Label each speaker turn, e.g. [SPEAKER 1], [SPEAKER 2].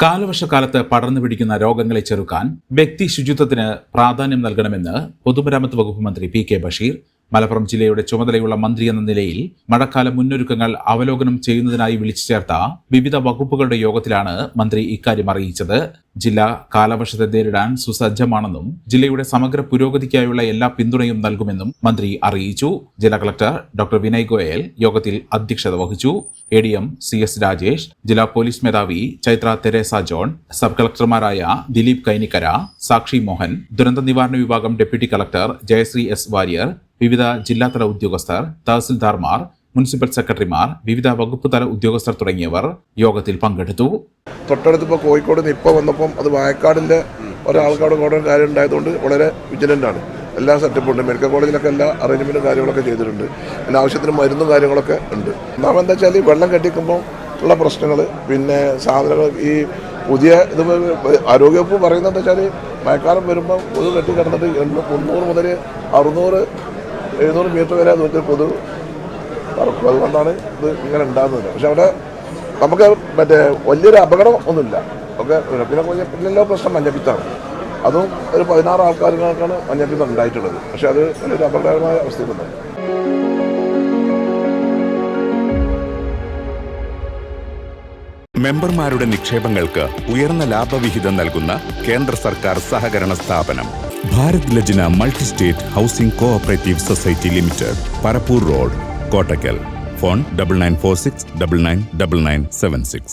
[SPEAKER 1] കാലവർഷക്കാലത്ത് പടർന്നു പിടിക്കുന്ന രോഗങ്ങളെ ചെറുക്കാൻ വ്യക്തി ശുചിത്വത്തിന് പ്രാധാന്യം നൽകണമെന്ന് പൊതുമരാമത്ത് വകുപ്പ് മന്ത്രി പി.കെ. ബഷീർ മലപ്പുറം ജില്ലയുടെ ചുമതലയുള്ള മന്ത്രി എന്ന നിലയിൽ മഴക്കാല മുന്നൊരുക്കങ്ങൾ അവലോകനം ചെയ്യുന്നതിനായി വിളിച്ചു ചേർത്ത വിവിധ വകുപ്പുകളുടെ യോഗത്തിലാണ് മന്ത്രി ഇക്കാര്യം അറിയിച്ചത്. ജില്ല കാലവർഷത്തെ നേരിടാൻ സുസജ്ജമാണെന്നും ജില്ലയുടെ സമഗ്ര പുരോഗതിക്കായുള്ള എല്ലാ പിന്തുണയും നൽകുമെന്നും മന്ത്രി അറിയിച്ചു. ജില്ലാ കളക്ടർ ഡോക്ടർ വിനയ് ഗോയൽ യോഗത്തിൽ അധ്യക്ഷത വഹിച്ചു. ADM CS രാജേഷ്, ജില്ലാ പോലീസ് മേധാവി ചൈത്ര തെരേസ ജോൺ, സബ് കളക്ടർമാരായ ദിലീപ് കൈനിക്കര, സാക്ഷി മോഹൻ, ദുരന്ത നിവാരണ വിഭാഗം deputy collector Jayasree S. Warrier, വിവിധ ജില്ലാതല ഉദ്യോഗസ്ഥർ, തഹസിൽദാർമാർ, മുനിസിപ്പൽ സെക്രട്ടറിമാർ, വിവിധ വകുപ്പ് തല ഉദ്യോഗസ്ഥർ തുടങ്ങിയവർ യോഗത്തിൽ പങ്കെടുത്തു.
[SPEAKER 2] തൊട്ടടുത്തിപ്പോൾ കോഴിക്കോട് നിപ്പ വന്നപ്പം അത് വായക്കാടിൻ്റെ ഒരാൾക്കാട് കോടതി കാര്യം ഉണ്ടായതുകൊണ്ട് വളരെ വിജിലൻ്റാണ്. എല്ലാ സെറ്റപ്പും ഉണ്ട്. മെഡിക്കൽ കോളേജിലൊക്കെ എല്ലാ അറേഞ്ച്മെൻറ്റും കാര്യങ്ങളൊക്കെ ചെയ്തിട്ടുണ്ട്. പിന്നെ ആവശ്യത്തിന് മരുന്നും കാര്യങ്ങളൊക്കെ ഉണ്ട്. ഒന്നാമത് എന്താ വെച്ചാൽ ഈ വെള്ളം കെട്ടിക്കുമ്പോൾ ഉള്ള പ്രശ്നങ്ങൾ, പിന്നെ സാധനങ്ങൾ ഈ പുതിയ ഇത് ആരോഗ്യവകുപ്പ് പറയുന്നത് എന്താ വെച്ചാൽ മഴക്കാലം വരുമ്പോൾ കൊതു കെട്ടി കിടന്നിട്ട് 300 മുതൽ 600, 700 മീറ്റർ വരെ ദൂരത്തിൽ കൊതു പറക്കും. അതുകൊണ്ടാണ് ഇത് ഇങ്ങനെ ഉണ്ടാകുന്നത്. പക്ഷെ അവിടെ നമുക്ക് വലിയൊരു അപകടം ഒന്നുമില്ല. ഒക്കെ പിന്നെല്ലോ പ്രശ്നം മഞ്ഞപ്പിത്താണ്. അതും ഒരു 16 ആൾക്കാർക്കാണ് മഞ്ഞപ്പിത്തം ഉണ്ടായിട്ടുള്ളത്. പക്ഷെ അത് വലിയൊരു അപകടകരമായ അവസ്ഥയിലുണ്ട്.
[SPEAKER 3] മെമ്പർമാരുടെ നിക്ഷേപങ്ങൾക്ക് ഉയർന്ന ലാഭവിഹിതം നൽകുന്ന കേന്ദ്ര സർക്കാർ സഹകരണ സ്ഥാപനം Bharat Lajna multi state housing cooperative society limited, Parappur road, Kottakkal. Phone 9946999976.